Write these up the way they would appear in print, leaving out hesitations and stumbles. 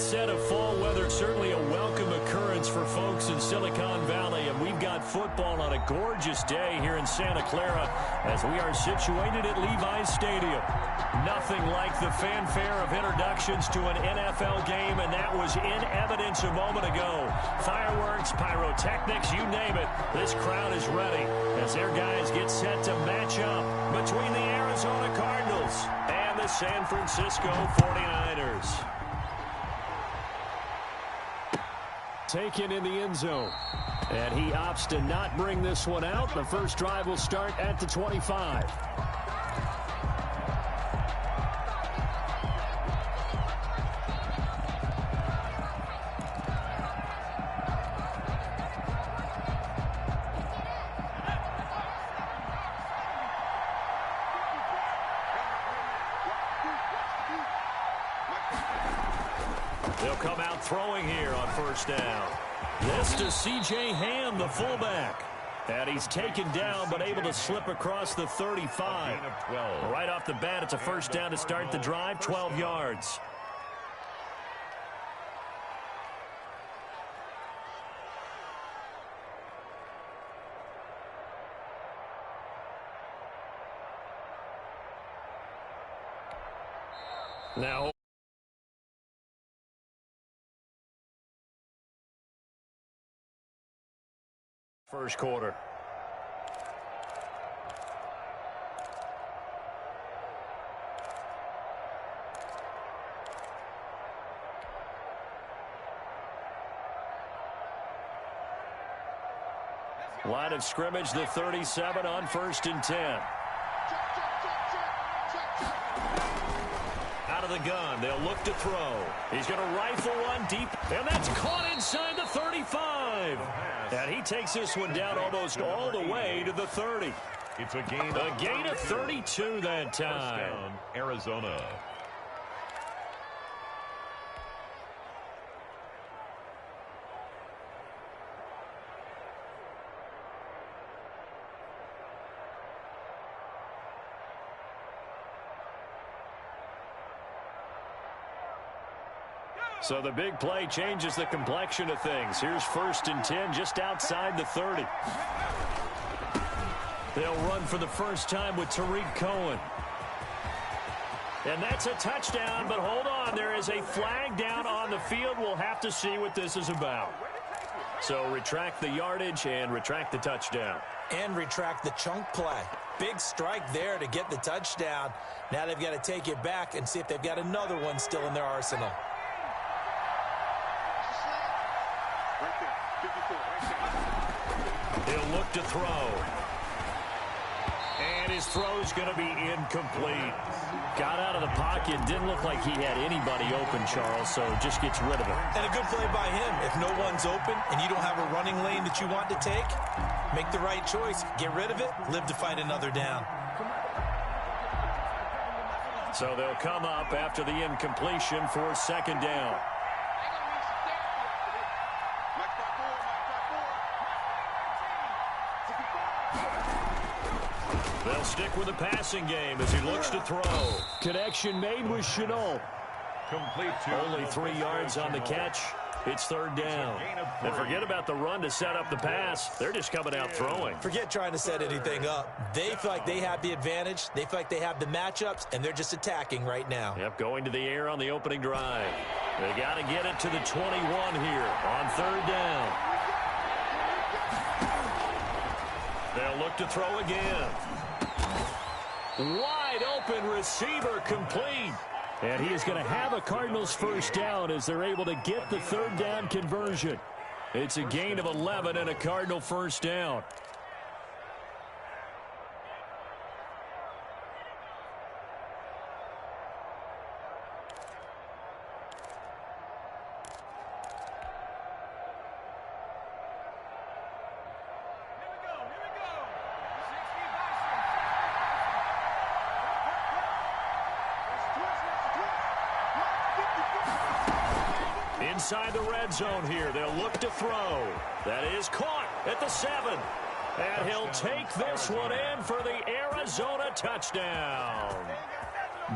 set of fall weather, certainly a welcome occurrence for folks in Silicon Valley. And we've got football on a gorgeous day here in Santa Clara as we are situated at Levi's Stadium. Nothing like the fanfare of introductions to an NFL game, and that was in evidence a moment ago. Fireworks, pyrotechnics, you name it. This crowd is ready as their guys get set to match up between the Arizona Cardinals and the San Francisco 49ers. Taken in the end zone. And he opts to not bring this one out. The first drive will start at the 25. They'll come out throwing here on first down. This to C.J. Ham, the fullback. And he's taken down but able to slip across the 35. Right off the bat, it's a first down to start the drive, 12 yards. Now, first quarter. Line of scrimmage, the 37 on 1st and 10. Out of the gun, they'll look to throw. He's going to rifle one deep, and that's caught inside the 35. And he takes this one down almost all the way to the 30. It's a gain of 32 that time. Down, Arizona. So the big play changes the complexion of things. Here's 1st and 10 just outside the 30. They'll run for the first time with Tariq Cohen. And that's a touchdown, but hold on. There is a flag down on the field. We'll have to see what this is about. So retract the yardage and retract the touchdown. And retract the chunk play. Big strike there to get the touchdown. Now they've got to take it back and see if they've got another one still in their arsenal. He'll look to throw. And his throw's going to be incomplete. Got out of the pocket. Didn't look like he had anybody open, Charles, so just gets rid of it. And a good play by him. If no one's open and you don't have a running lane that you want to take, make the right choice. Get rid of it. Live to fight another down. So they'll come up after the incompletion for 2nd down. They'll stick with the passing game as he looks to throw. Connection made with Chenault. Complete Only 3 yards on the catch. It's 3rd down. And forget about the run to set up the pass. They're just coming out throwing. Forget trying to set anything up. They feel like they have the advantage. They feel like they have the matchups, and they're just attacking right now. Yep, going to the air on the opening drive. They got to get it to the 21 here on 3rd down. They'll look to throw again. Wide open receiver complete. And he is going to have a Cardinals first down as they're able to get the 3rd down conversion. It's a gain of 11 and a Cardinal first down. Inside the red zone here. They'll look to throw. That is caught at the 7. And he'll take this one in for the Arizona touchdown.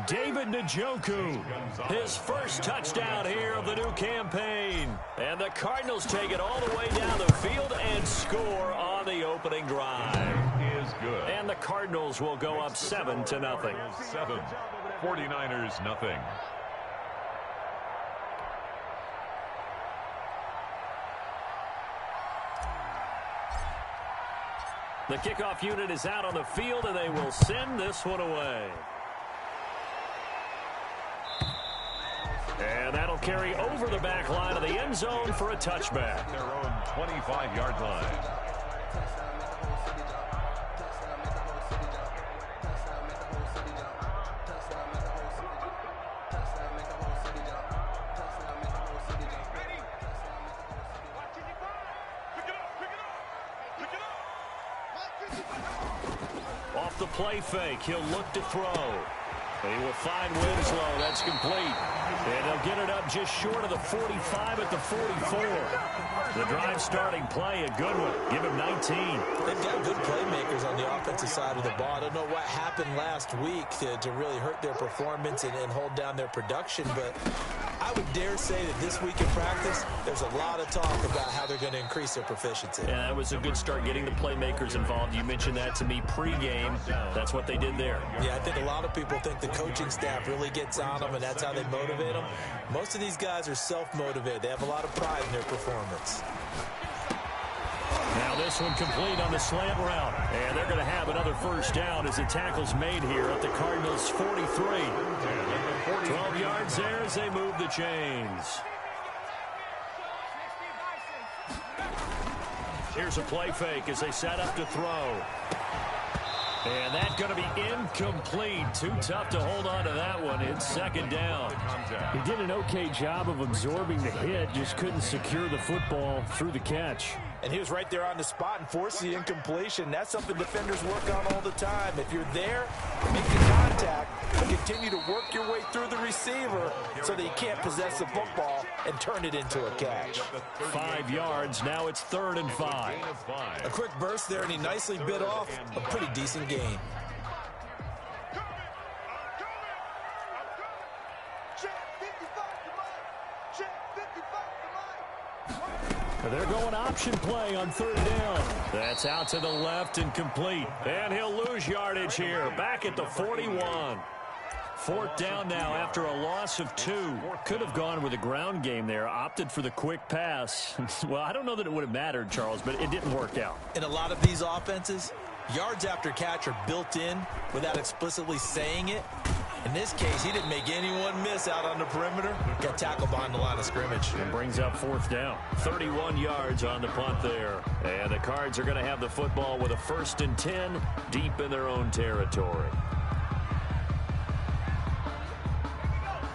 David Njoku, his first touchdown here of the new campaign. And the Cardinals take it all the way down the field and score on the opening drive. Is good. And the Cardinals will go up 7-0. 7. 49ers nothing. The kickoff unit is out on the field, and they will send this one away. And that'll carry over the back line of the end zone for a touchback. Their own 25-yard line. Off the play fake, he'll look to throw. He will find Winslow. That's complete. And they'll get it up just short of the 45 at the 44. The drive starting play, a good one. Give him 19. They've got good playmakers on the offensive side of the ball. I don't know what happened last week to really hurt their performance and hold down their production, but I would dare say that this week in practice, there's a lot of talk about how they're going to increase their proficiency. Yeah, that was a good start getting the playmakers involved. You mentioned that to me pregame. That's what they did there. Yeah, I think a lot of people think the coaching staff really gets on them, and that's how they motivate them. Most of these guys are self-motivated. They have a lot of pride in their performance. Now this one complete on the slant route. And they're going to have another first down as the tackle's made here at the Cardinals' 43. 12 yards there as they move the chains. Here's a play fake as they set up to throw. And that's going to be incomplete. Too tough to hold on to that one. It's second down. He did an okay job of absorbing the hit, just couldn't secure the football through the catch. And he was right there on the spot and forced the incompletion. That's something defenders work on all the time. If you're there, make the contact, but continue to work your way through the receiver so that you can't possess the football and turn it into a catch. 5 yards. Now it's 3rd and 5. A quick burst there, and he nicely bit off a pretty decent gain. They're going option play on 3rd down. That's out to the left and complete. And he'll lose yardage here. Back at the 41. 4th down now after a loss of 2. Could have gone with a ground game there. Opted for the quick pass. Well, I don't know that it would have mattered, Charles, but it didn't work out. In a lot of these offenses, yards after catch are built in without explicitly saying it. In this case, he didn't make anyone miss out on the perimeter. Got tackled behind the line of scrimmage. And brings up 4th down. 31 yards on the punt there. And the Cards are going to have the football with a 1st and 10 deep in their own territory.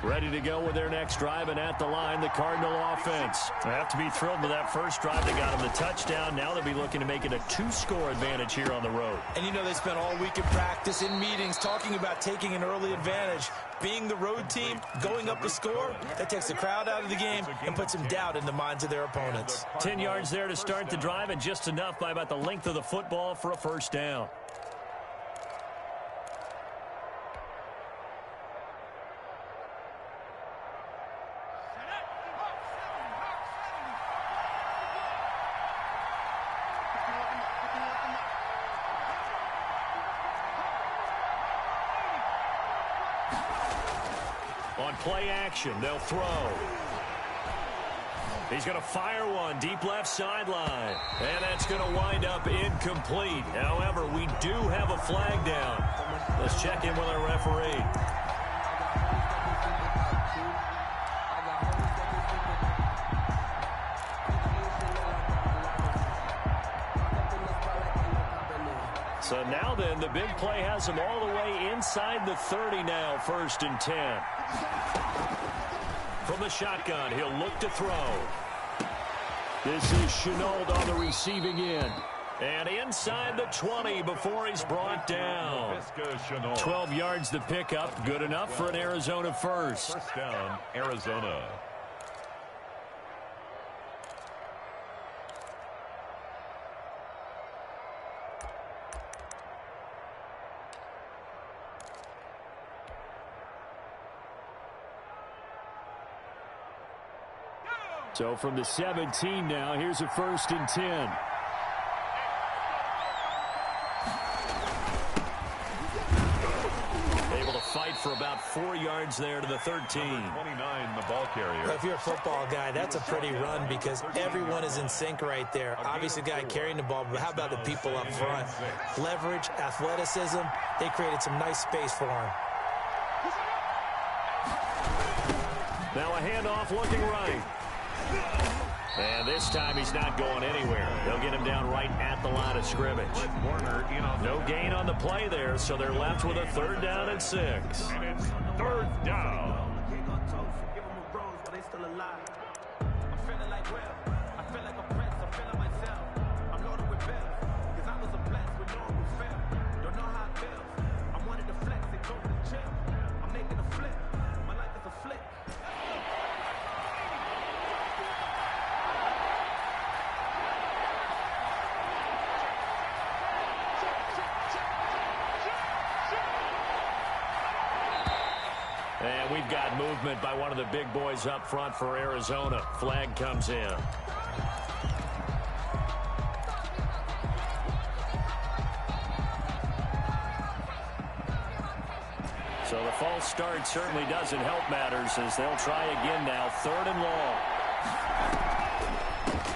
Ready to go with their next drive, and at the line, the Cardinal offense. They have to be thrilled with that first drive. They got them the touchdown. Now they'll be looking to make it a 2-score advantage here on the road. And you know they spent all week in practice, in meetings, talking about taking an early advantage. Being the road team, going up a score, that takes the crowd out of the game and puts some doubt in the minds of their opponents. 10 yards there to start the drive, and just enough by about the length of the football for a first down. On play action, they'll throw. He's going to fire one deep left sideline. And that's going to wind up incomplete. However, we do have a flag down. Let's check in with our referee. So now then, the big play has him all the way inside the 30 now, 1st and 10. From the shotgun, he'll look to throw. This is Chenault on the receiving end. And inside the 20 before he's brought down. 12 yards to pick up. Good enough for an Arizona first. First down, Arizona. So from the 17 now, here's a 1st and 10. Able to fight for about 4 yards there to the 13. Number 29, the ball carrier. Well, if you're a football guy, that's a pretty run because everyone is in sync right there. Obviously, the guy carrying the ball, but how about the people up front? Leverage, athleticism, they created some nice space for him. Now a handoff looking right. And this time he's not going anywhere. They'll get him down right at the line of scrimmage. No gain on the play there, so they're left with a 3rd down and 6. And it's 3rd down. And we've got movement by one of the big boys up front for Arizona. Flag comes in. So the false start certainly doesn't help matters as they'll try again now. 3rd and long.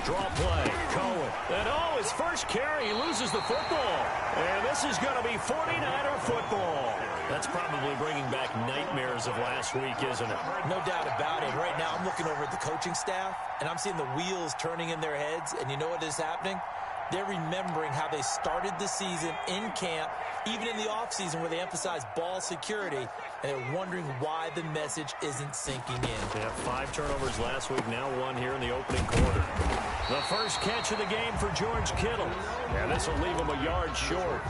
Draw play. Cohen. And his first carry, he loses the football. And this is going to be 49er football. That's probably bringing back nightmares of last week, isn't it? No doubt about it. Right now, I'm looking over at the coaching staff, and I'm seeing the wheels turning in their heads. And you know what is happening? They're remembering how they started the season in camp, even in the offseason where they emphasized ball security, and they're wondering why the message isn't sinking in. They have 5 turnovers last week, now 1 here in the opening quarter. The first catch of the game for George Kittle. And this will leave him a yard short.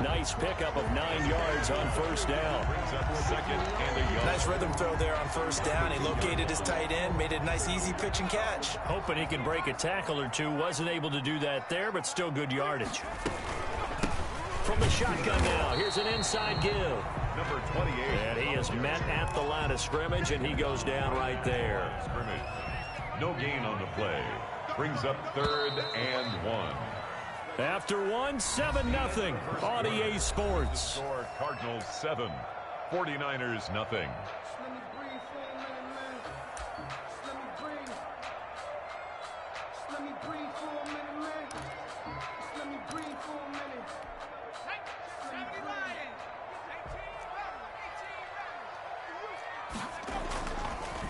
Nice pickup of 9 yards on 1st down. Brings up 2nd and a yard. Nice rhythm throw there on 1st down. He located his tight end, made it a nice, easy pitch and catch. Hoping he can break a tackle or two. Wasn't able to do that there, but still good yardage. From the shotgun now, here's an inside give. Number 28. And he is met at the line of scrimmage, and he goes down right there. Scrimmage. No gain on the play. Brings up 3rd and 1. After 1, 7-0 on EA Sports. Score Cardinals 7, 49ers nothing.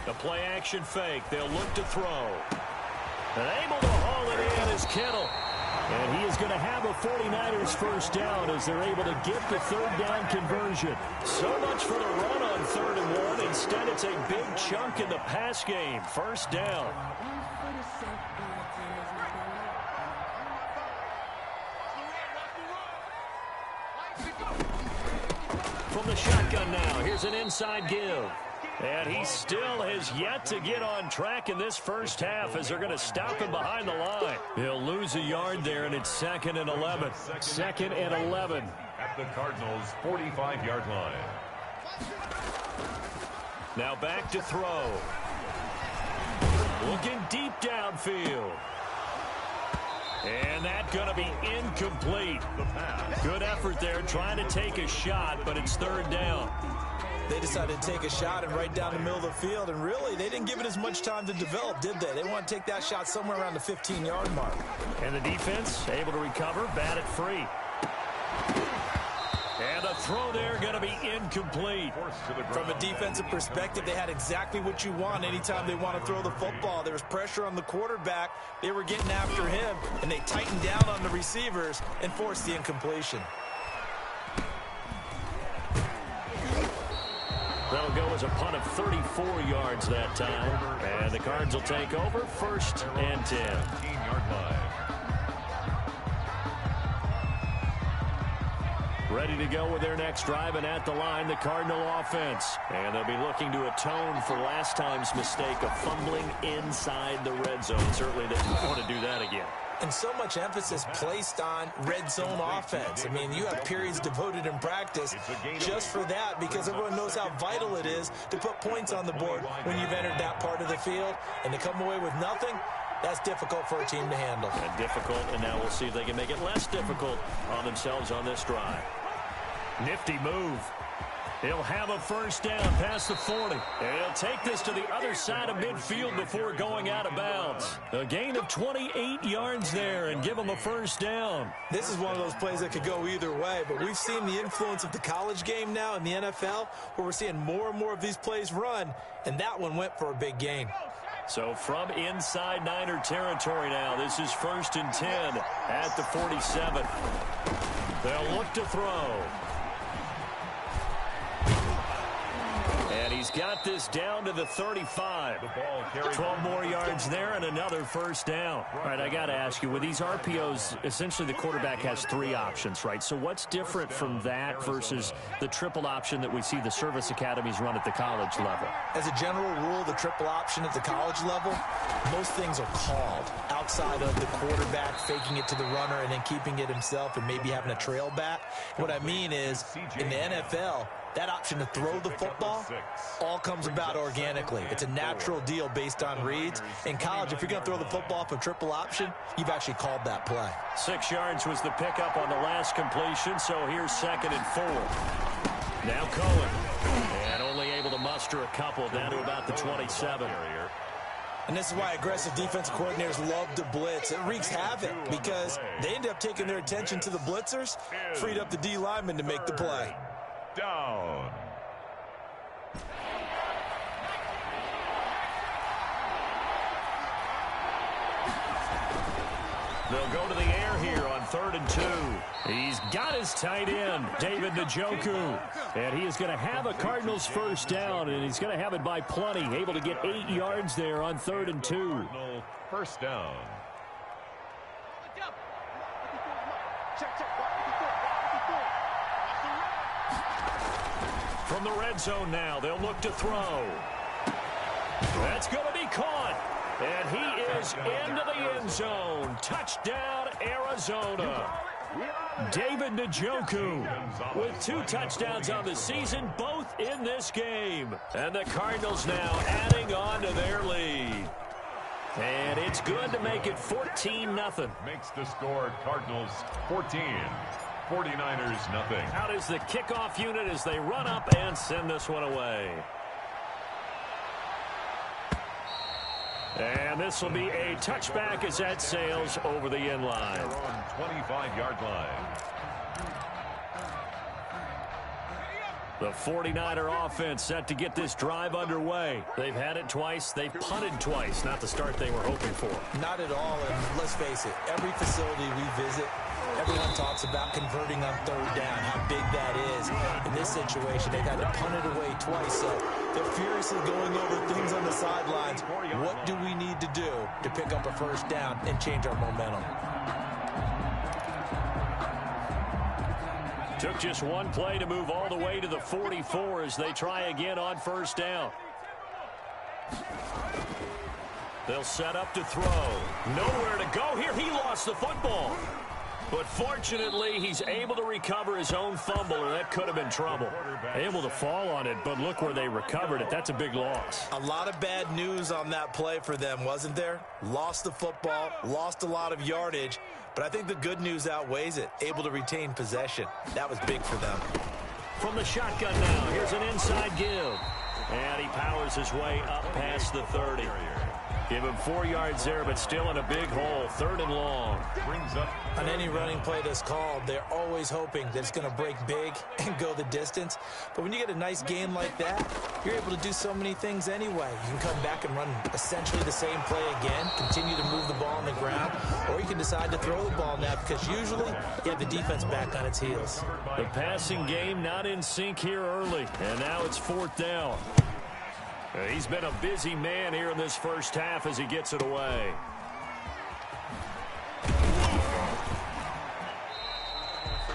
The play action fake. They'll look to throw. And able to haul it in is Kittle. And he is going to have a 49ers 1st down as they're able to get the 3rd down conversion. So much for the run on 3rd and 1. Instead, it's a big chunk in the pass game. 1st down. From the shotgun now, here's an inside give. And he still has yet to get on track in this first half as they're going to stop him behind the line. He'll lose a yard there, and it's 2nd and 11. 2nd and 11. At the Cardinals' 45-yard line. Now back to throw. Looking deep downfield. And that's going to be incomplete. Good effort there trying to take a shot, but it's 3rd down. They decided to take a shot and right down the middle of the field, and really, they didn't give it as much time to develop, did they? They want to take that shot somewhere around the 15-yard mark. And the defense able to recover, bat it free. And the throw there going to be incomplete. From a defensive perspective, they had exactly what you want anytime they want to throw the football. There was pressure on the quarterback. They were getting after him, and they tightened down on the receivers and forced the incompletion. That'll go as a punt of 34 yards that time. And the Cards will take over 1st and 10. 15-yard line. Ready to go with their next drive, and at the line, the Cardinal offense. And they'll be looking to atone for last time's mistake of fumbling inside the red zone. Certainly didn't want to do that again. And so much emphasis placed on red zone offense. I mean, you have periods devoted in practice just for that because everyone knows how vital it is to put points on the board when you've entered that part of the field. And to come away with nothing, that's difficult for a team to handle. And difficult, and now we'll see if they can make it less difficult on themselves on this drive. Nifty move. He'll have a first down past the 40. And he'll take this to the other side of midfield before going out of bounds. A gain of 28 yards there and give him a first down. This is one of those plays that could go either way, but we've seen the influence of the college game now in the NFL where we're seeing more and more of these plays run, and that one went for a big gain. So from inside Niner territory now, this is 1st and 10 at the 47. They'll look to throw. And he's got this down to the 35. 12 more yards there and another first down. All right, I got to ask you, with these RPOs, essentially the quarterback has 3 options, right? So what's different from that versus the triple option that we see the service academies run at the college level? As a general rule, the triple option at the college level, most things are called outside of the quarterback faking it to the runner and then keeping it himself and maybe having a trail back. What I mean is, in the NFL, that option to throw the football all comes about organically. It's a natural deal based on reads. In college, if you're going to throw the football off a triple option, you've actually called that play. 6 yards was the pickup on the last completion, so here's 2nd and 4. Now Cohen. And only able to muster a couple down to about the 27. And this is why aggressive defensive coordinators love to blitz. It wreaks havoc because they end up taking their attention to the blitzers, freed up the D lineman to make the play. Down. They'll go to the air here on 3rd and 2. He's got his tight end, David Njoku. And he is going to have a Cardinals first down, and he's going to have it by plenty. Able to get 8 yards there on 3rd and 2. First down. From the red zone now, they'll look to throw. That's going to be caught. And he is into the end zone. Touchdown, Arizona. David Njoku with 2 touchdowns on the season, both in this game. And the Cardinals now adding on to their lead. And it's good to make it 14-0. Makes the score Cardinals 14. 49ers nothing. Out is the kickoff unit as they run up and send this one away. And this will be a touchback as that sails over the end line. They're on 25-yard line. The 49er offense set to get this drive underway. They've had it twice. They've punted twice. Not the start they were hoping for. Not at all, and let's face it, every facility we visit, everyone talks about converting on 3rd down, how big that is. In this situation, they've had to punt it away twice, so they're furiously going over things on the sidelines. What do we need to do to pick up a first down and change our momentum? Took just one play to move all the way to the 44 as they try again on first down. They'll set up to throw. Nowhere to go here. He lost the football. But fortunately, he's able to recover his own fumble, or that could have been trouble. Able to fall on it, but look where they recovered it. That's a big loss. A lot of bad news on that play for them, wasn't there? Lost the football, lost a lot of yardage, but I think the good news outweighs it. Able to retain possession. That was big for them. From the shotgun now, here's an inside give. And he powers his way up past the 30. Give him 4 yards there, but still in a big hole. 3rd and long. Brings up on any running play that's called, they're always hoping that it's going to break big and go the distance. But when you get a nice gain like that, you're able to do so many things anyway. You can come back and run essentially the same play again, continue to move the ball on the ground, or you can decide to throw the ball now because usually you have the defense back on its heels. The passing game not in sync here early, and now it's 4th down. He's been a busy man here in this first half as he gets it away.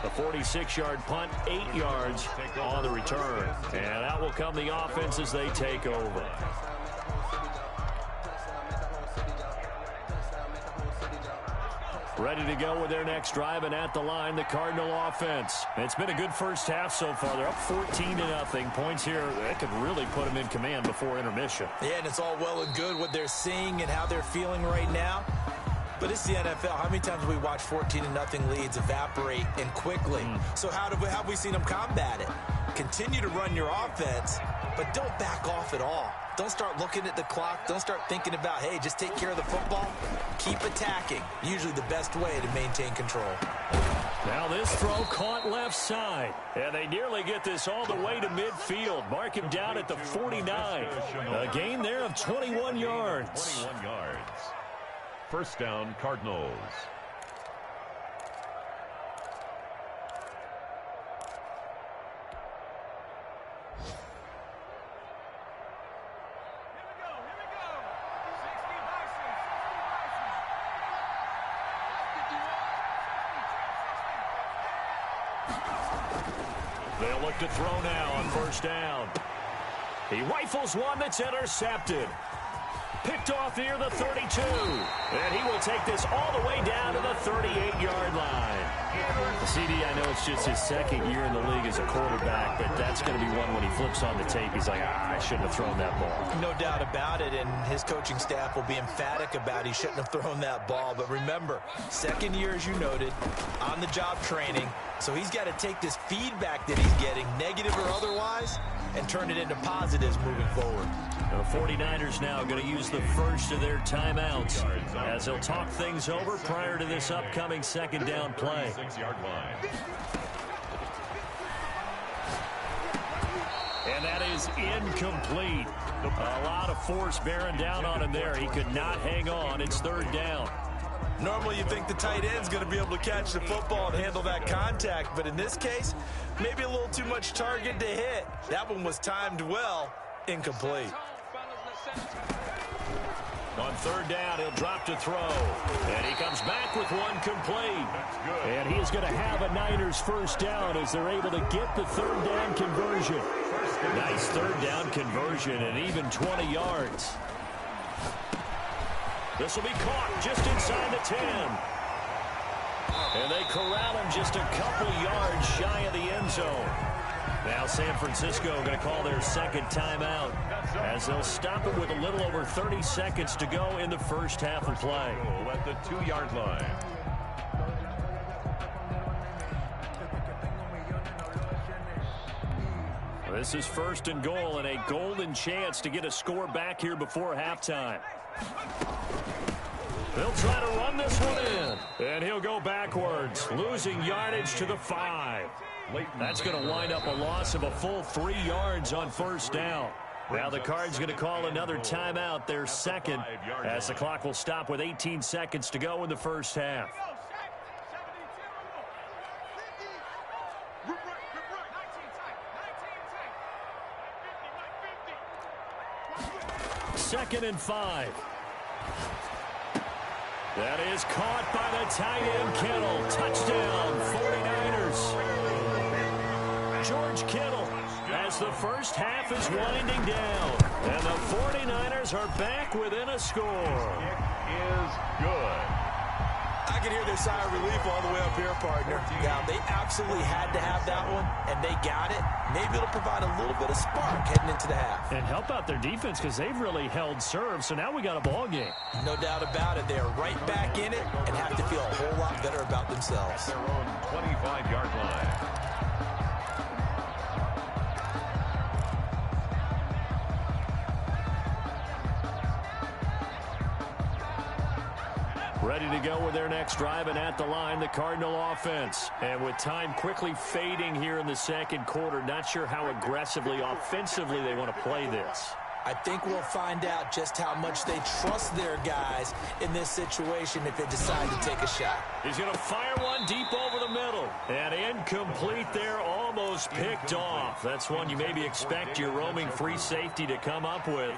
A 46-yard punt, 8 yards on the return. And out will come the offense as they take over. Ready to go with their next drive, and at the line, the Cardinal offense. It's been a good first half so far. They're up 14-0. Points here, that could really put them in command before intermission. Yeah, and it's all well and good what they're seeing and how they're feeling right now. But it's the NFL. How many times have we watched 14-0 leads evaporate and quickly? So how have we seen them combat it? Continue to run your offense, but don't back off at all. Don't start looking at the clock. Don't start thinking about, hey, just take care of the football. Keep attacking. Usually the best way to maintain control. Now this throw caught left side. And they nearly get this all the way to midfield. Mark him down at the 49. A gain there of 21 yards. 21 yards. First down, Cardinals. They'll look to throw now on first down. He rifles one that's intercepted. Picked off near the 32. And he will take this all the way down to the 38-yard line. CD, I know it's just his second year in the league as a quarterback, but that's going to be one when he flips on the tape. He's like, I shouldn't have thrown that ball. No doubt about it, and his coaching staff will be emphatic about he shouldn't have thrown that ball. But remember, second year, as you noted, on-the-job training. So he's got to take this feedback that he's getting, negative or otherwise, and turn it into positives moving forward. The 49ers now going to use the first of their timeouts as they'll talk things over prior to this upcoming second down play. 6-yard line. And that is incomplete. A lot of force bearing down on him there. He could not hang on. It's third down. Normally you think the tight end's going to be able to catch the football and handle that contact, but in this case, maybe a little too much target to hit. That one was timed well, incomplete. On third down, he'll drop to throw. And he comes back with one complete. And he is going to have a Niners first down as they're able to get the third down conversion. Nice third down conversion and even 20 yards. This will be caught just inside the 10. And they corral him just a couple yards shy of the end zone. Now San Francisco going to call their second timeout as they'll stop it with a little over 30 seconds to go in the first half of play. At the 2-yard line. This is first and goal and a golden chance to get a score back here before halftime. They'll try to run this one in. And he'll go backwards, losing yardage to the 5. That's going to wind up a loss of a full 3 yards on first down. Now the Cards going to call another timeout, their second, as the clock will stop with 18 seconds to go in the first half. Second and 5. That is caught by the tight end, Kittle. Touchdown, 49ers. George Kittle, as the first half is winding down. And the 49ers are back within a score. Kick is good. I can hear their sigh of relief all the way up here, partner. Now, they absolutely had to have that one, and they got it. Maybe it'll provide a little bit of spark heading into the half. And help out their defense because they've really held serve, so now we got a ball game. No doubt about it. They are right back in it and have to feel a whole lot better about themselves. Their own 25-yard line. Ready to go with their next drive, and at the line, the Cardinal offense. And with time quickly fading here in the second quarter, not sure how aggressively, offensively they want to play this. I think we'll find out just how much they trust their guys in this situation if they decide to take a shot. He's going to fire one deep over the middle. And incomplete there, almost picked off. That's one you maybe expect your roaming free safety to come up with.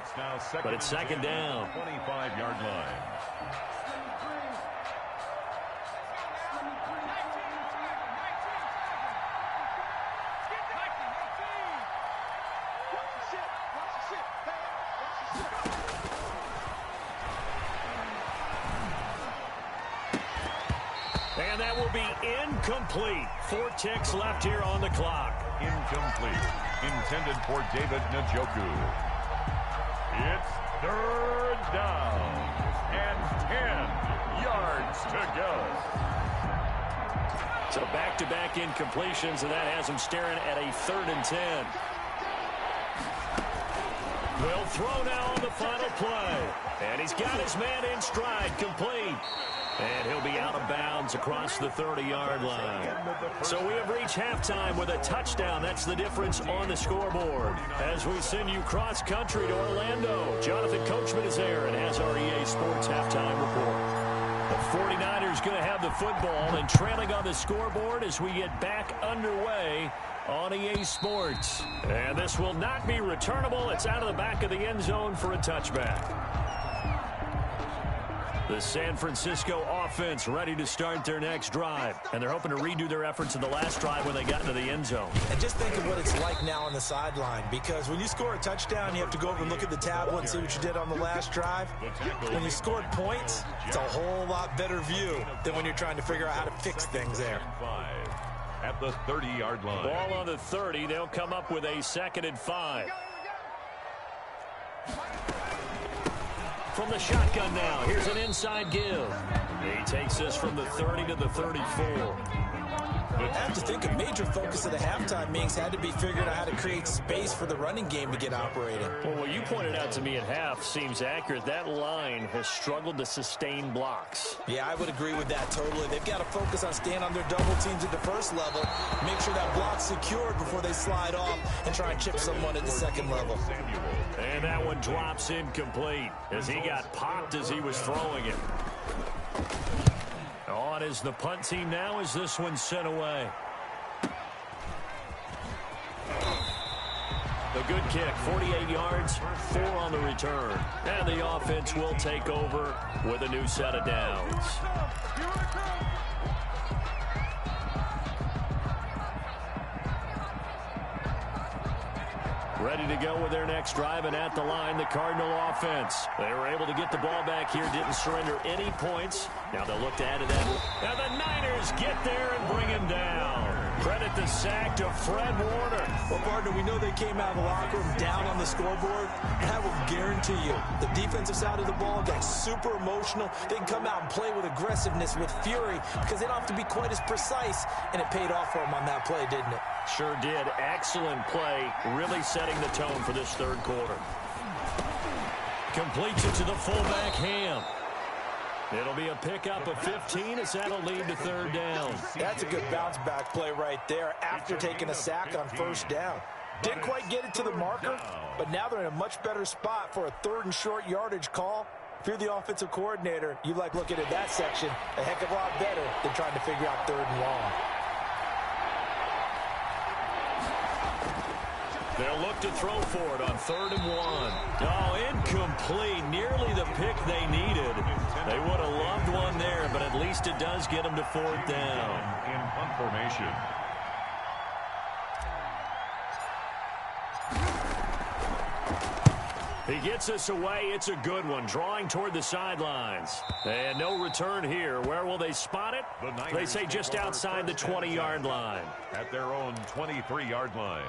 But it's second down. 25-yard line. And that will be incomplete. 4 ticks left here on the clock. Incomplete. Intended for David Njoku. It's third down and 10 yards to go. So back-to-back incompletions, and that has him staring at a 3rd and 10. They'll throw now on the final play. And he's got his man in stride, complete. And he'll be out of bounds across the 30-yard line. So we have reached halftime with a touchdown. That's the difference on the scoreboard. As we send you cross-country to Orlando, Jonathan Coachman is there and has our EA Sports halftime report. The 49ers going to have the football and trailing on the scoreboard as we get back underway on EA Sports. And this will not be returnable. It's out of the back of the end zone for a touchback. The San Francisco offense ready to start their next drive. And they're hoping to redo their efforts in the last drive when they got into the end zone. And just think of what it's like now on the sideline. Because when you score a touchdown, you have to go over and look at the tablet and see what you did on the last drive. When you scored points, it's a whole lot better view than when you're trying to figure out how to fix things there. At the 30-yard line. Ball on the 30. They'll come up with a 2nd and 5. From the shotgun now, here's an inside give. He takes this from the 30 to the 34. I have to think a major focus of the halftime meetings had to be figuring out how to create space for the running game to get operating. Well, what you pointed out to me at half seems accurate. That line has struggled to sustain blocks. Yeah, I would agree with that totally. They've got to focus on staying on their double teams at the first level, make sure that block's secured before they slide off and try and chip someone at the second level. And that one drops incomplete as he got popped as he was throwing it. On is the punt team now as this one's sent away. The good kick, 48 yards, 4 on the return. And the offense will take over with a new set of downs. Ready to go with their next drive, and at the line, the Cardinal offense. They were able to get the ball back here, didn't surrender any points. Now they'll look to add to that. Now the Niners get there and bring him down. Credit the sack to Fred Warner. Well, partner, we know they came out of the locker room down on the scoreboard, and I will guarantee you the defensive side of the ball got super emotional. They can come out and play with aggressiveness, with fury, because they don't have to be quite as precise, and it paid off for them on that play, didn't it? Sure did. Excellent play, really setting the tone for this third quarter. Completes it to the fullback, Ham. It'll be a pickup of 15 as that'll lead to third down. That's a good bounce back play right there after taking a sack on first down. Didn't quite get it to the marker, but now they're in a much better spot for a 3rd and short yardage call. If you're the offensive coordinator, you like looking at that section a heck of a lot better than trying to figure out 3rd and long. They'll look to throw for it on 3rd and 1. Oh, incomplete. Nearly the pick they needed. They would have loved one there, but at least it does get them to 4th down. In punt formation. He gets us away. It's a good one. Drawing toward the sidelines. And no return here. Where will they spot it? They say just outside the 20-yard line. At their own 23-yard line.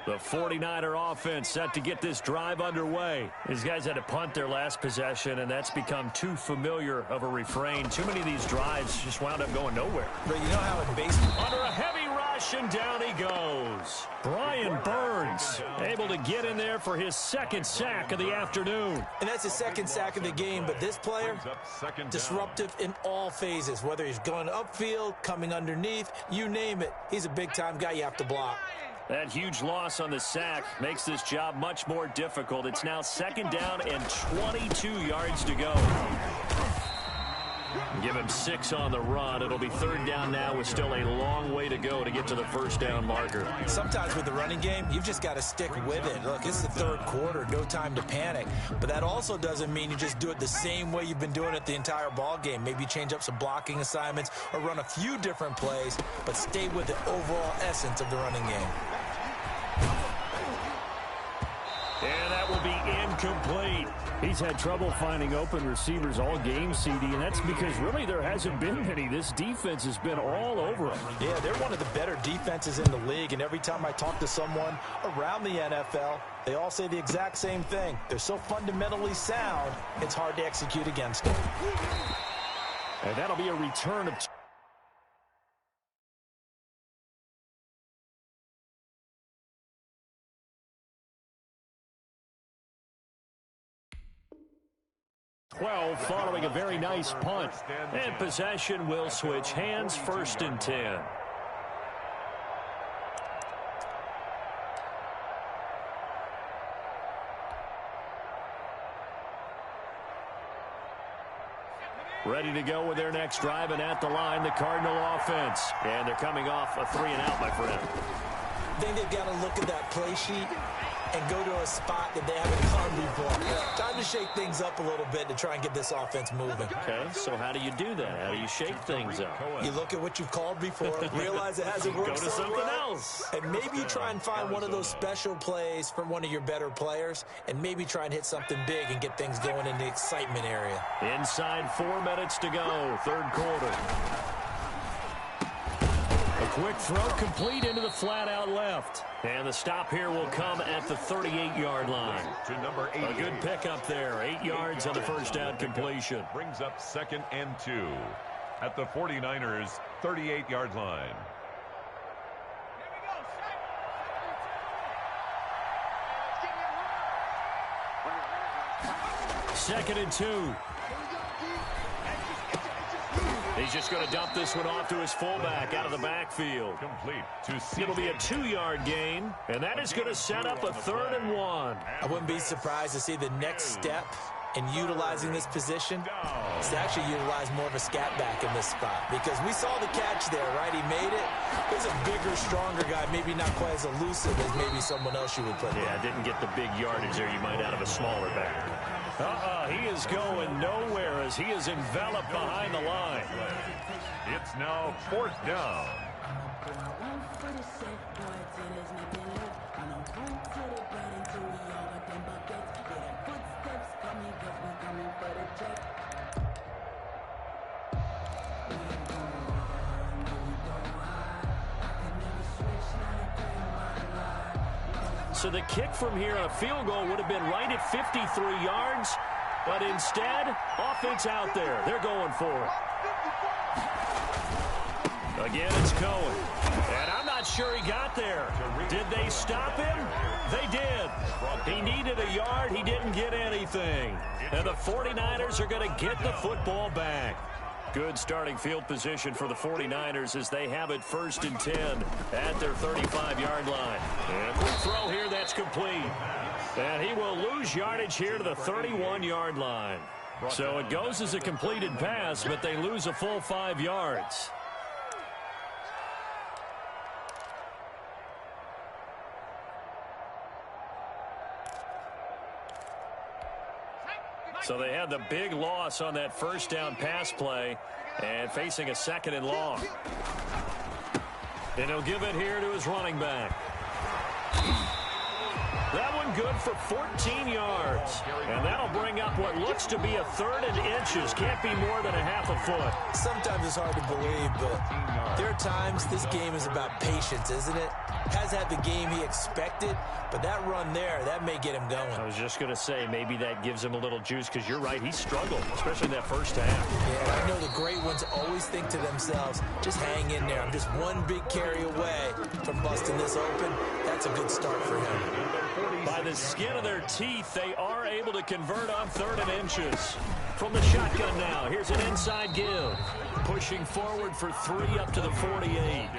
The 49er offense set to get this drive underway. These guys had to punt their last possession, and that's become too familiar of a refrain. Too many of these drives just wound up going nowhere. But you know how in baseball... Under a heavy rush, and down he goes. Brian Burns able to get in there for his 2nd sack of the afternoon. And that's his 2nd sack of the game, but this player, disruptive in all phases. Whether he's going upfield, coming underneath, you name it. He's a big-time guy you have to block. That huge loss on the sack makes this job much more difficult. It's now 2nd down and 22 yards to go. Give him 6 on the run. It'll be 3rd down now with still a long way to go to get to the 1st down marker. Sometimes with the running game, you've just got to stick with it. Look, it's the 3rd quarter, no time to panic. But that also doesn't mean you just do it the same way you've been doing it the entire ball game. Maybe change up some blocking assignments or run a few different plays, but stay with the overall essence of the running game. And that will be incomplete. He's had trouble finding open receivers all game, CD, and that's because really there hasn't been many. This defense has been all over him. Yeah, they're one of the better defenses in the league, and every time I talk to someone around the NFL, they all say the exact same thing. They're so fundamentally sound, it's hard to execute against them. And that'll be a return of 12 following a very nice punt. And possession will switch hands, 1st and 10. Ready to go with their next drive, and at the line, the Cardinal offense. And they're coming off a 3-and-out, my friend. I think they've got to look at that play sheet and go to a spot that they haven't gone before. Time to shake things up a little bit to try and get this offense moving. Okay, so how do you do that? How do you shake things up? You look at what you've called before, realize it hasn't worked Go to something else. And maybe you try and find one of those special plays from one of your better players, and maybe try and hit something big and get things going in the excitement area. Inside 4 minutes to go, 3rd quarter. A quick throw complete into the flat-out left. And the stop here will come at the 38-yard line. To number 8. A good pickup there. 8 yards on the first down completion. Brings up 2nd and 2 at the 49ers' 38-yard line. 2nd and 2. He's just going to dump this one off to his fullback out of the backfield. Complete to It'll be a 2-yard gain, and that is going to set up a 3rd and 1. I wouldn't be surprised to see the next step in utilizing this position is to actually utilize more of a scat back in this spot, because we saw the catch there, right? He made it. He's a bigger, stronger guy, maybe not quite as elusive as maybe someone else you would put there. Yeah, didn't get the big yardage there you might out of a smaller back. He is going nowhere as he is enveloped behind the line. It's now 4th down. So the kick from here on a field goal would have been right at 53 yards, but instead, offense out there. They're going for it. Again, it's Cohen. And I'm not sure he got there. Did they stop him? They did. He needed a yard. He didn't get anything. And the 49ers are going to get the football back. Good starting field position for the 49ers as they have it 1st and 10 at their 35-yard line. And a quick throw here that's complete. And he will lose yardage here to the 31-yard line. So it goes as a completed pass, but they lose a full 5 yards. So they had the big loss on that 1st down pass play and facing a 2nd and long. And he'll give it here to his running back. That one good for 14 yards. And that'll bring up what looks to be a 3rd and inches. Can't be more than a half a foot. Sometimes it's hard to believe, but there are times this game is about patience, isn't it? Has had the game he expected, but that run there, that may get him going. I was just going to say, maybe that gives him a little juice, because you're right, he struggled, especially in that 1st half. Yeah, I know the great ones always think to themselves, just hang in there. I'm just one big carry away from busting this open. That's a good start for him. By the skin of their teeth, they are able to convert on 3rd and inches. From the shotgun now, here's an inside give. Pushing forward for 3 up to the 48.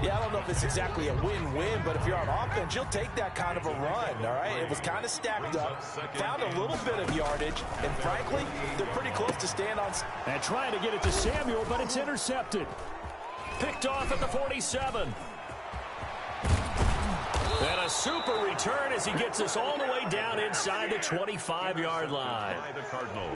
Yeah, I don't know if it's exactly a win-win, but if you're on offense, you'll take that kind of a run, all right? It was kind of stacked up, found a little bit of yardage, and frankly, they're pretty close to staying on. And trying to get it to Samuel, but it's intercepted. Picked off at the 47. And A super return as he gets us all the way down inside the 25-yard line.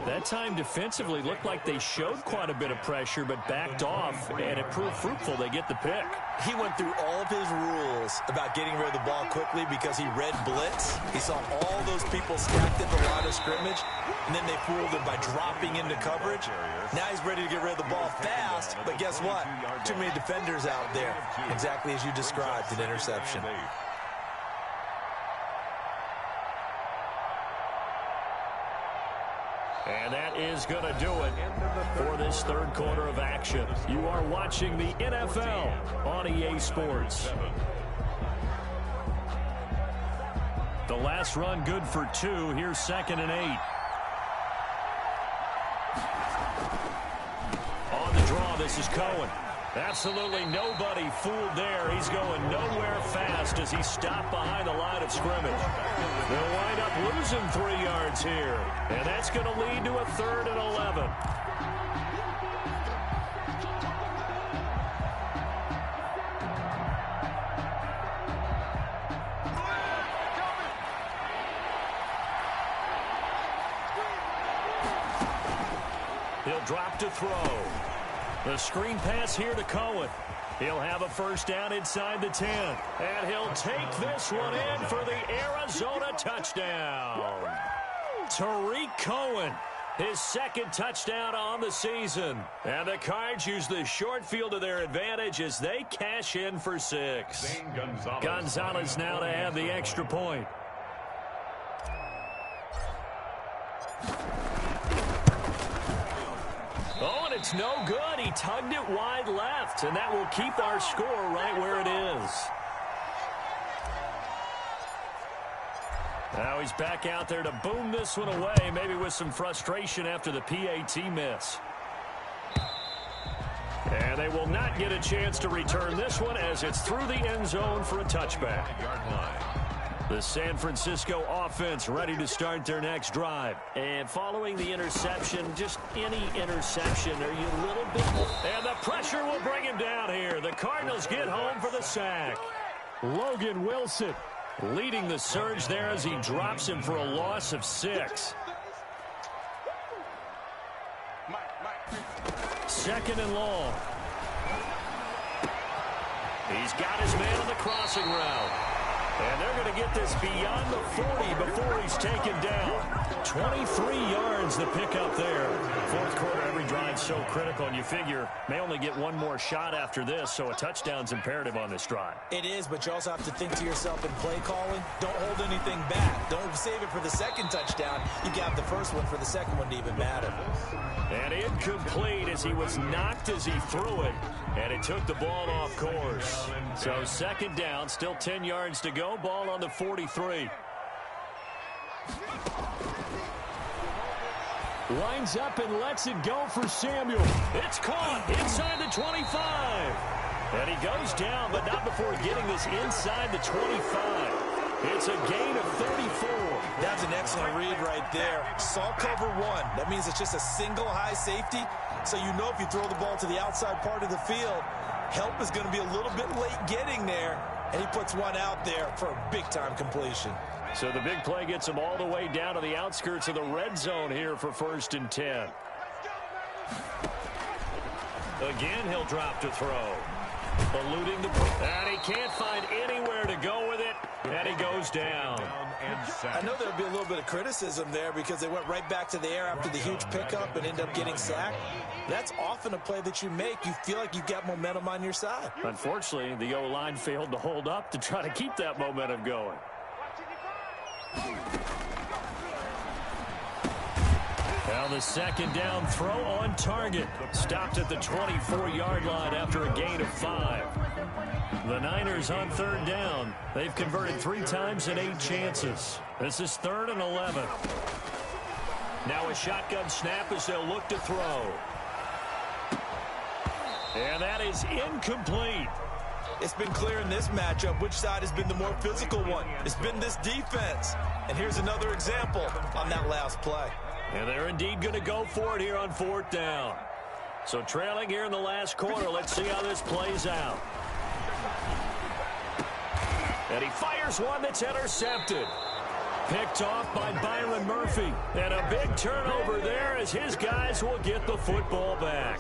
That time defensively looked like they showed quite a bit of pressure but backed off, and it proved fruitful. They get the pick. He went through all of his rules about getting rid of the ball quickly because he read blitz. He saw all those people stacked at the line of scrimmage, and then they fooled him by dropping into coverage. Now he's ready to get rid of the ball fast, but guess what? Too many defenders out there. Exactly as you described, an interception. And that is going to do it for this third quarter of action. You are watching the NFL on EA Sports. The last run good for 2. Here's 2nd and 8. On the draw, this is Cohen. Absolutely nobody fooled there. He's going nowhere fast as he stopped behind the line of scrimmage. They'll wind up losing 3 yards here, and that's going to lead to a 3rd and 11. He'll drop to throw. The screen pass here to Cohen. He'll have a first down inside the 10. And he'll take this one in for the Arizona touchdown. Tariq Cohen, his 2nd touchdown on the season. And the Cards use the short field to their advantage as they cash in for 6. Gonzalez now to add the extra point. Oh, and it's no good. He tugged it wide left, and that will keep our score right where it is. Now he's back out there to boom this one away, maybe with some frustration after the PAT miss. And they will not get a chance to return this one as it's through the end zone for a touchback. The San Francisco offense ready to start their next drive. And following the interception, just any interception, are you a little bit more? And the pressure will bring him down here. The Cardinals get home for the sack. Logan Wilson leading the surge there as he drops him for a loss of 6. 2nd and long. He's got his man on the crossing route. And they're going to get this beyond the 40 before he's taken down. 23 yards the pickup there. Fourth quarter, every drive so critical, and you figure may only get one more shot after this, so a touchdown's imperative on this drive. It is, but you also have to think to yourself in play calling, don't hold anything back. Don't save it for the 2nd touchdown. You got the first one for the 2nd one to even matter. And incomplete as he was knocked as he threw it, and it took the ball off course. So 2nd down, still 10 yards to go. Ball on the 43. Winds up and lets it go for Samuel. It's caught inside the 25. And he goes down, but not before getting this inside the 25. It's a gain of 34. That's an excellent read right there. Saw cover 1. That means it's just a single high safety. So you know if you throw the ball to the outside part of the field, help is going to be a little bit late getting there. And he puts one out there for a big-time completion. So the big play gets him all the way down to the outskirts of the red zone here for 1st and 10. Again, he'll drop to throw. Eluding the... And he can't find anywhere to go with it. And he goes down. I know there'll be a little bit of criticism there because they went right back to the air after the huge pickup and ended up getting sacked. That's often a play that you make. You feel like you've got momentum on your side. Unfortunately, the O-line failed to hold up to try to keep that momentum going. Now the 2nd down throw on target. Stopped at the 24-yard line after a gain of 5. The Niners on 3rd down. They've converted 3 times in 8 chances. This is 3rd and 11. Now a shotgun snap as they'll look to throw. And that is incomplete. It's been clear in this matchup which side has been the more physical one. It's been this defense. And here's another example on that last play. And they're indeed going to go for it here on 4th down. So trailing here in the last quarter, let's see how this plays out. And he fires one that's intercepted. Picked off by Byron Murphy. And a big turnover there as his guys will get the football back.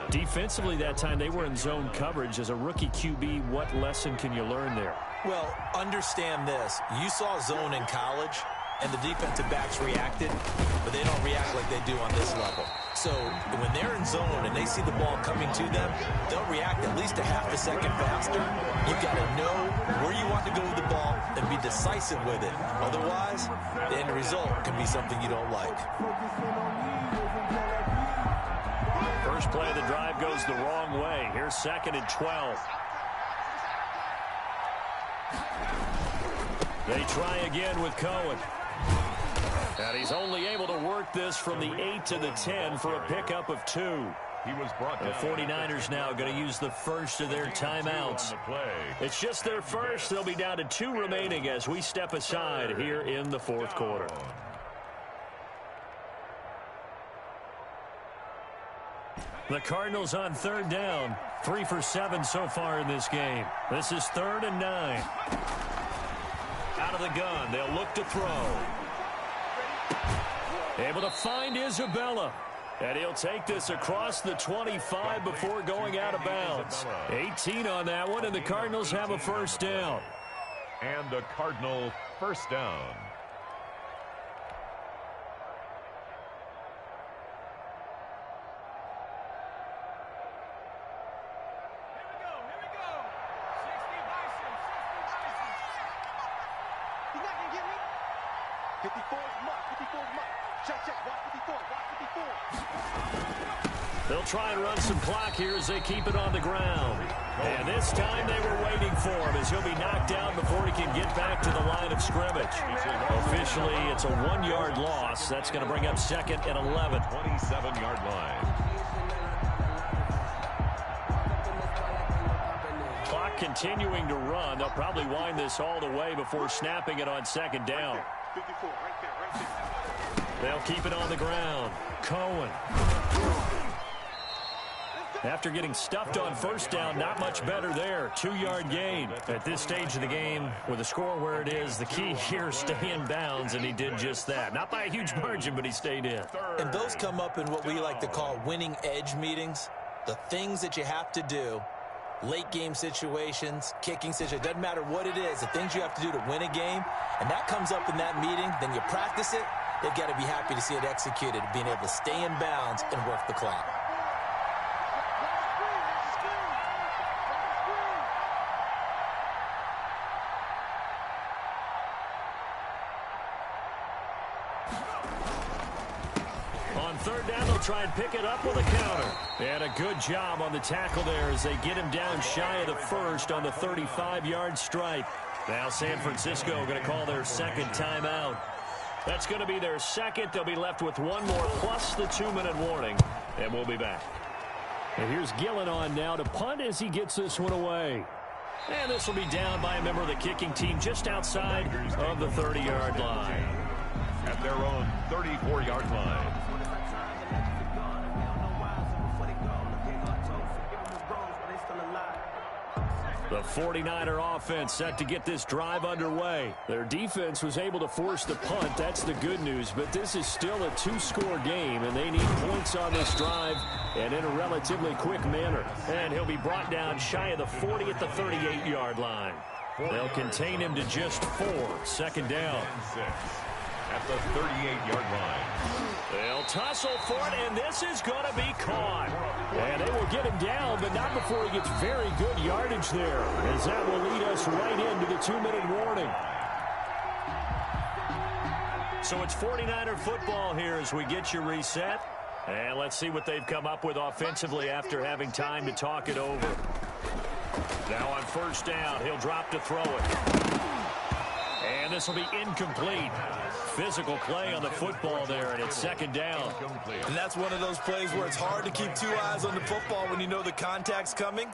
Defensively that time, they were in zone coverage. As a rookie QB, what lesson can you learn there? Well, understand this. You saw zone in college, and the defensive backs reacted, but they don't react like they do on this level. So when they're in zone and they see the ball coming to them, they'll react at least a half a second faster. You've got to know where you want to go with the ball and be decisive with it. Otherwise, the end result can be something you don't like. First play of the drive goes the wrong way. Here's 2nd and 12. They try again with Cohen. And he's only able to work this from the 8 to the 10 for a pickup of 2. He was brought The 49ers now going to use the first of their timeouts. It's just their first. They'll be down to 2 remaining as we step aside here in the 4th quarter. The Cardinals on 3rd down. 3 for 7 so far in this game. This is 3rd and 9. Out of the gun. They'll look to throw. Able to find Isabella. And he'll take this across the 25 before going out of bounds. 18 on that one, and the Cardinals have a first down. And a Cardinal first down. They'll try and run some clock here as they keep it on the ground. And this time they were waiting for him as he'll be knocked down before he can get back to the line of scrimmage. Officially, it's a 1-yard loss. That's going to bring up 2nd and 11. 27-yard line. Clock continuing to run. They'll probably wind this all the way before snapping it on 2nd down. They'll keep it on the ground. Cohen. After getting stuffed on first down, not much better there. 2-yard gain. At this stage of the game, with the score where it is, the key here, stay in bounds, and he did just that. Not by a huge margin, but he stayed in. And those come up in what we like to call winning edge meetings. The things that you have to do, late game situations, kicking situations, doesn't matter what it is, the things you have to do to win a game, and that comes up in that meeting, then you practice it, they've got to be happy to see it executed, being able to stay in bounds and work the clock. On 3rd down, they'll try and pick it up with a counter. And a good job on the tackle there as they get him down shy of the first on the 35-yard stripe. Now San Francisco going to call their 2nd timeout. That's going to be their 2nd. They'll be left with 1 more plus the 2-minute warning. And we'll be back. And here's Gillen on now to punt as he gets this one away. And this will be down by a member of the kicking team just outside of the 30-yard line. At their own 34-yard line. The 49er offense set to get this drive underway. Their defense was able to force the punt. That's the good news. But this is still a 2-score game, and they need points on this drive and in a relatively quick manner. And he'll be brought down shy of the 40 at the 38-yard line. They'll contain him to just 4. 2nd down. At the 38-yard line. They'll tussle for it, and this is going to be caught. And they will get him down, but not before he gets very good yardage there, as that will lead us right into the 2-minute warning. So it's 49er football here as we get you reset. And let's see what they've come up with offensively after having time to talk it over. Now on 1st down, he'll drop to throw it. And this will be incomplete. Physical play on the football there, and it's 2nd down. And that's one of those plays where it's hard to keep 2 eyes on the football when you know the contact's coming,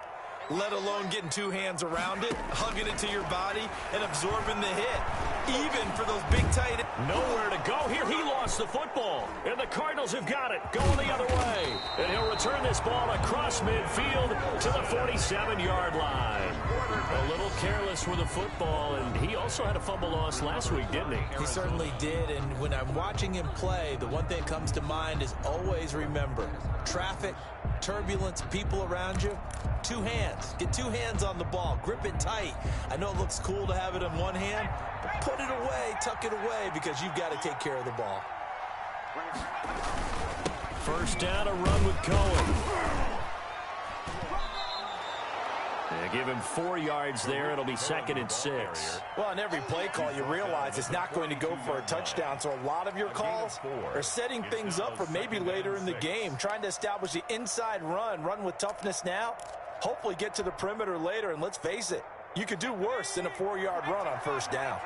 let alone getting 2 hands around it, hugging it to your body, and absorbing the hit. Even for those big tight ends. Nowhere to go here. He lost the football, and the Cardinals have got it. Going the other way. And he'll return return this ball across midfield to the 47-yard line. A little careless with the football, and he also had a fumble loss last week, didn't he? He certainly did, and when I'm watching him play, the one thing that comes to mind is always remember, traffic, turbulence, people around you, two hands. Get two hands on the ball. Grip it tight. I know it looks cool to have it in one hand, but put it away, tuck it away, because you've got to take care of the ball. First down, a run with Cohen. They give him 4 yards there. It'll be 2nd and 6. Well, on every play call, you realize it's not going to go for a touchdown, so a lot of your calls are setting things up for maybe later in the game, trying to establish the inside run with toughness now, hopefully get to the perimeter later, and let's face it, you could do worse than a 4-yard run on first down.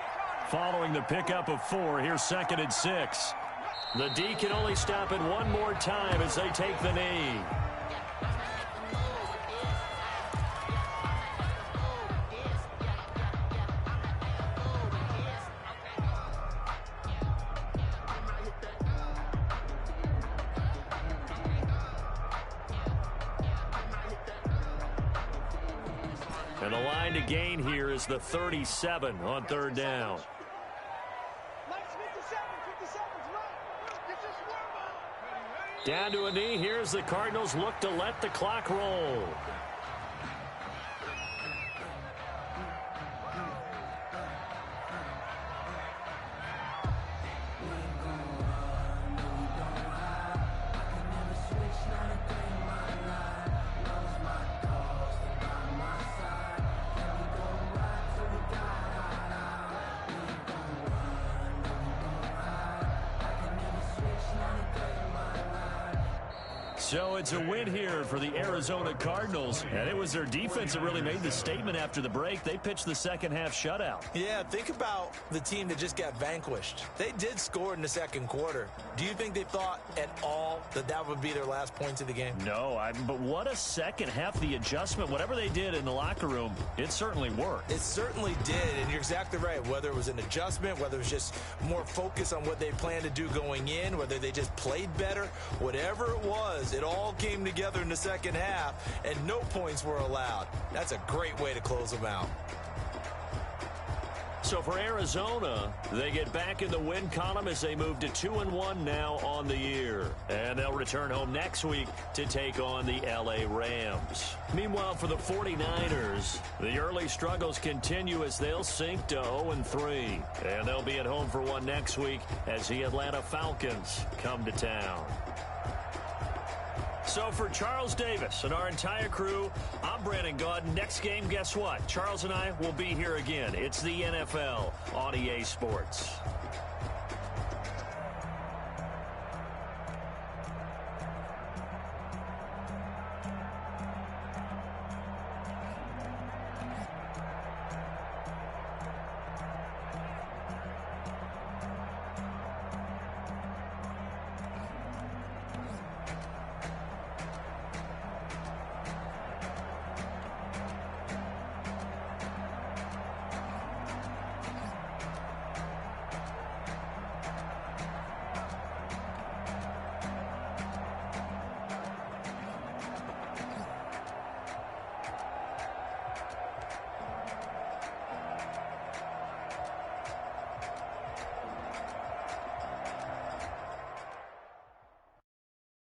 Following the pickup of 4, here's 2nd and 6. The D can only stop it one more time as they take the knee. And the line to gain here is the 37 on 3rd down. Down to a knee. Here's the Cardinals look to let the clock roll. So it's a win here for the Arizona Cardinals, and it was their defense that really made the statement after the break. They pitched the second half shutout. Yeah, think about the team that just got vanquished. They did score in the second quarter. Do you think they thought at all that that would be their last points of the game? No, but what a second half. The adjustment, whatever they did in the locker room, it certainly worked. It certainly did, and you're exactly right. Whether it was an adjustment, whether it was just more focus on what they planned to do going in, whether they just played better, whatever it was, it all came together in the second half, and no points were allowed. That's a great way to close them out. So for Arizona, they get back in the win column as they move to 2-1 now on the year. And they'll return home next week to take on the LA Rams. Meanwhile, for the 49ers, the early struggles continue as they'll sink to 0-3. And they'll be at home for one next week as the Atlanta Falcons come to town. So for Charles Davis and our entire crew, I'm Brandon Gaud. Next game, guess what? Charles and I will be here again. It's the NFL on EA Sports.